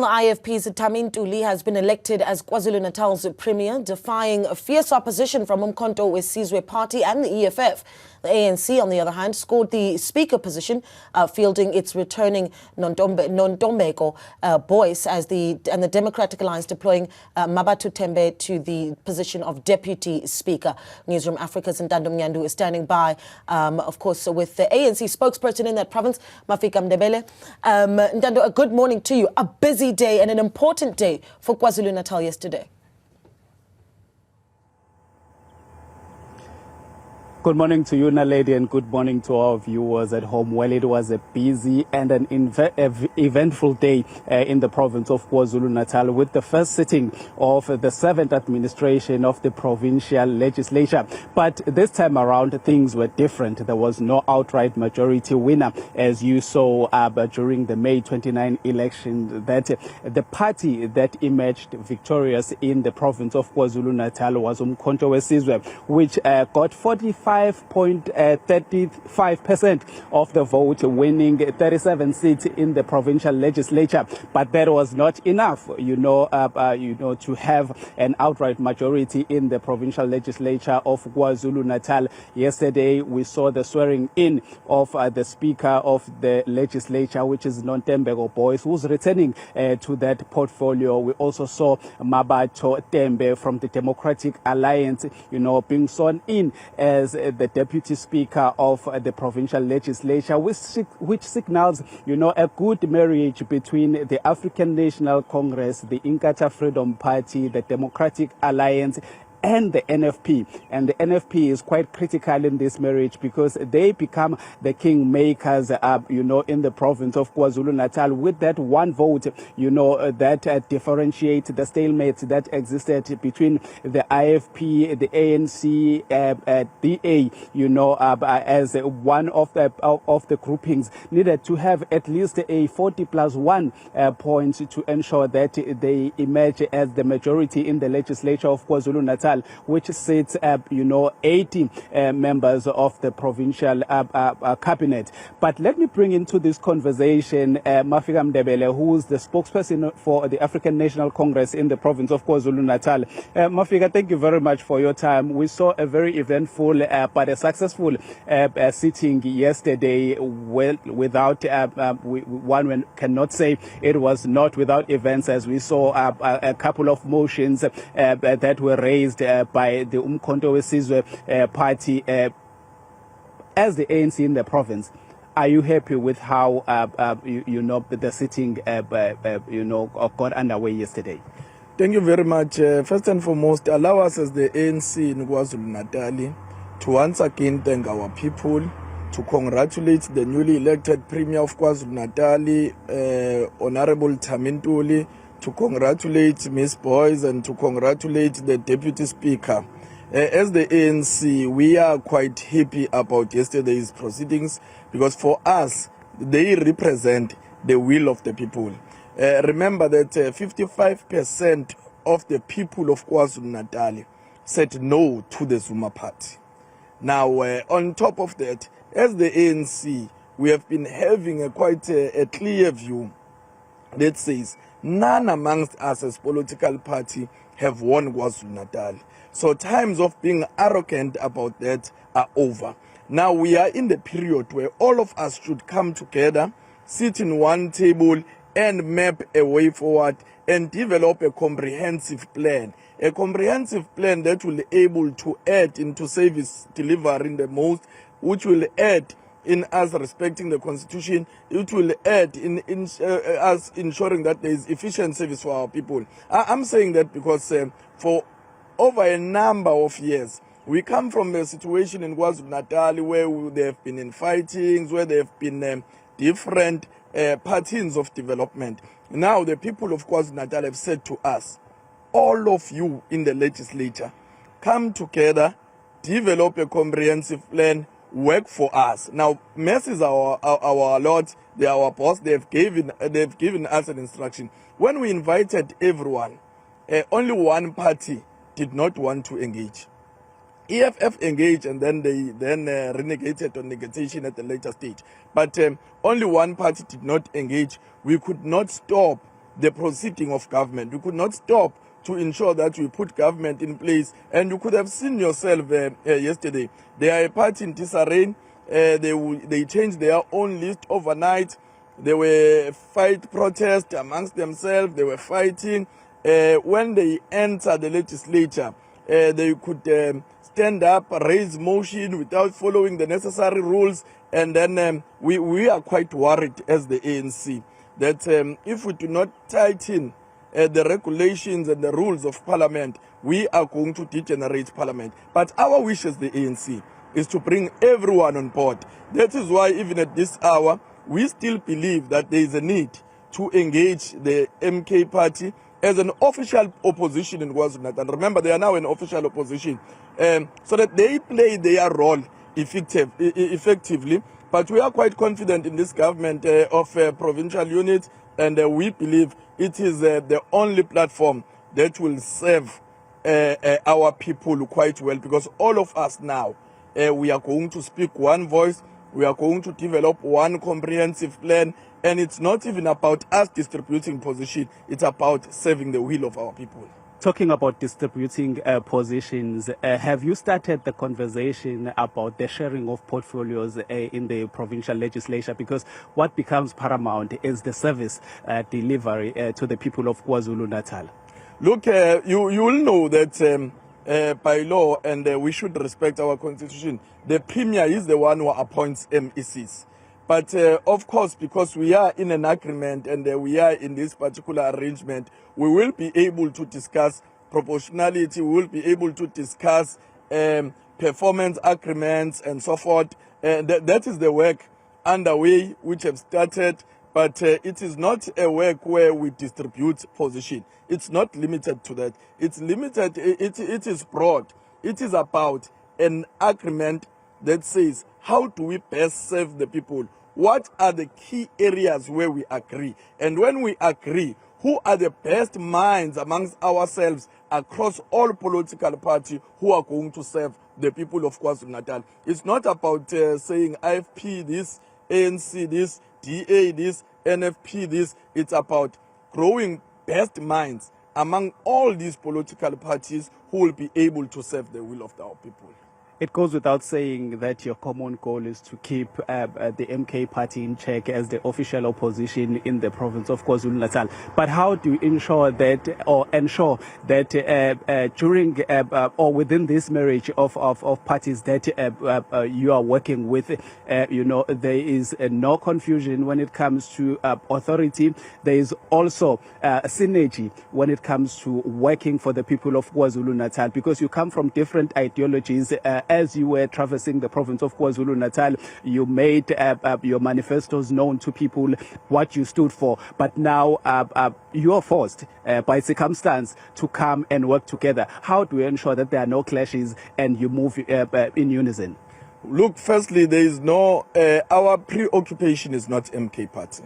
Former IFP's Thami Ntuli has been elected as KwaZulu-Natal's premier, defying fierce opposition from Mkhonto Wesizwe Party and the EFF. The ANC, on the other hand, scored the speaker position, fielding its returning Nontembeko Boyce and the Democratic Alliance deploying Mmabatho Tembe to the position of deputy speaker. Newzroom Afrika's Ntando Mnyandu is standing by, of course, with the ANC spokesperson in that province, Mafika Mndebele. Ntando, a good morning to you. A busy day and an important day for KwaZulu-Natal yesterday. Good morning to you, Naledi, and good morning to our viewers at home. Well, it was a busy and an eventful day in the province of KwaZulu-Natal with the first sitting of the 7th administration of the provincial legislature. But this time around, things were different. There was no outright majority winner, as you saw during the May 29 election, that the party that emerged victorious in the province of KwaZulu-Natal was Mkhonto Wesizwe, which got 45.35% of the vote, winning 37 seats in the provincial legislature. But that was not enough, to have an outright majority in the provincial legislature of KwaZulu-Natal. Yesterday, we saw the swearing in of the Speaker of the legislature, which is Nontembeko Boyce, who's returning to that portfolio. We also saw Mmabatho Tembe from the Democratic Alliance, being sworn in as the Deputy Speaker of the provincial legislature, which signals, a good marriage between the African National Congress, the Inkatha Freedom Party, the Democratic Alliance, and the NFP. And the NFP is quite critical in this marriage because they become the kingmakers, in the province of KwaZulu-Natal with that one vote, that differentiates the stalemate that existed between the IFP, the ANC, DA, as one of the groupings needed to have at least a 40+1 points to ensure that they emerge as the majority in the legislature of KwaZulu-Natal, which sits, 80 members of the provincial cabinet. But let me bring into this conversation Mafika Mndebele, who is the spokesperson for the African National Congress in the province of KwaZulu-Natal. Mafika, thank you very much for your time. We saw a very eventful but a successful sitting yesterday. Well, without one cannot say it was not without events, as we saw a couple of motions that were raised by the Mkhonto Wesizwe party as the ANC in the province. Are you happy with how the sitting got underway yesterday? Thank you very much. First and foremost, allow us as the ANC in KwaZulu-Natal to once again thank our people, to congratulate the newly elected Premier of KwaZulu-Natal, Honorable Thami Ntuli, to congratulate Ms. Boyce and to congratulate the Deputy Speaker. As the ANC, we are quite happy about yesterday's proceedings because for us, they represent the will of the people. Remember that 55% of the people of KwaZulu-Natal said no to the Zuma party. Now, on top of that, as the ANC, we have been having quite a clear view that says none amongst us as political party have won KwaZulu-Natal. So times of being arrogant about that are over. Now we are in the period where all of us should come together, sit in one table and map a way forward and develop a comprehensive plan. A comprehensive plan that will be able to add into service delivery the most, which will add in us respecting the Constitution, it will add in us ensuring that there is efficient service for our people. I'm saying that because for over a number of years, we come from a situation in KwaZulu-Natal where there have been infightings, where there have been different patterns of development. Now the people of KwaZulu-Natal have said to us, all of you in the legislature, come together, develop a comprehensive plan, work for us. Now, Mercy is our Lord, they are our boss, they've given us an instruction. When we invited everyone, only one party did not want to engage. EFF engaged and then they renegated on negotiation at the later stage. But only one party did not engage. We could not stop the proceeding of government. We could not stop to ensure that we put government in place. And you could have seen yourself yesterday. They are a party in disarray. They changed their own list overnight. They were protest amongst themselves. They were fighting. When they enter the legislature, they could stand up, raise motion without following the necessary rules. And then we are quite worried as the ANC that if we do not tighten the regulations and the rules of parliament, we are going to degenerate parliament. But our wish as the ANC is to bring everyone on board. That is why even at this hour, we still believe that there is a need to engage the MK party as an official opposition in KwaZulu-Natal. Remember, they are now an official opposition, so that they play their role effectively. But we are quite confident in this government of provincial units, and we believe it is the only platform that will serve our people quite well, because all of us now, we are going to speak one voice, we are going to develop one comprehensive plan, and it's not even about us distributing position, it's about serving the will of our people. Talking about distributing positions, have you started the conversation about the sharing of portfolios in the provincial legislature? Because what becomes paramount is the service delivery to the people of KwaZulu-Natal. Look, you will know that by law, and we should respect our constitution, the premier is the one who appoints MECs. But of course, because we are in an agreement and we are in this particular arrangement, we will be able to discuss proportionality, we will be able to discuss performance agreements and so forth. That is the work underway which have started, but it is not a work where we distribute position. It's not limited to that. It's limited, it is broad. It is about an agreement that says, how do we best serve the people? What are the key areas where we agree? And when we agree, who are the best minds amongst ourselves across all political parties who are going to serve the people of KwaZulu-Natal? It's not about saying IFP this, ANC this, DA this, NFP this. It's about growing best minds among all these political parties who will be able to serve the will of our people. It goes without saying that your common goal is to keep the MK party in check as the official opposition in the province of KwaZulu-Natal. But how do you ensure that during or within this marriage of parties that you are working with, there is no confusion when it comes to authority. There is also synergy when it comes to working for the people of KwaZulu-Natal, because you come from different ideologies. As you were traversing the province of KwaZulu-Natal, you made your manifestos known to people, what you stood for. But now you are forced by circumstance to come and work together. How do we ensure that there are no clashes and you move in unison? Look, firstly, there is no, our preoccupation is not MK party.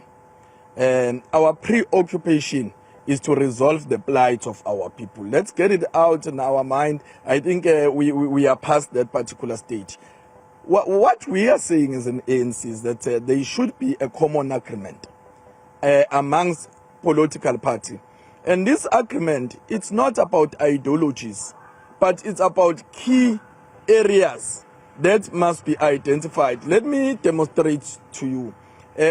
And our preoccupation is to resolve the plight of our people. Let's get it out in our mind. I think we are past that particular stage. What we are saying as an ANC is that there should be a common agreement amongst political parties. And this agreement, it's not about ideologies, but it's about key areas that must be identified. Let me demonstrate to you.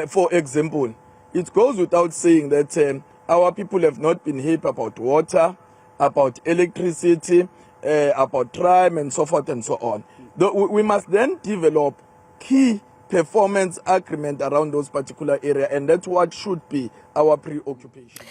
For example, it goes without saying that our people have not been happy about water, about electricity, about crime and so forth and so on. We must then develop key performance agreement around those particular areas, and that's what should be our preoccupation.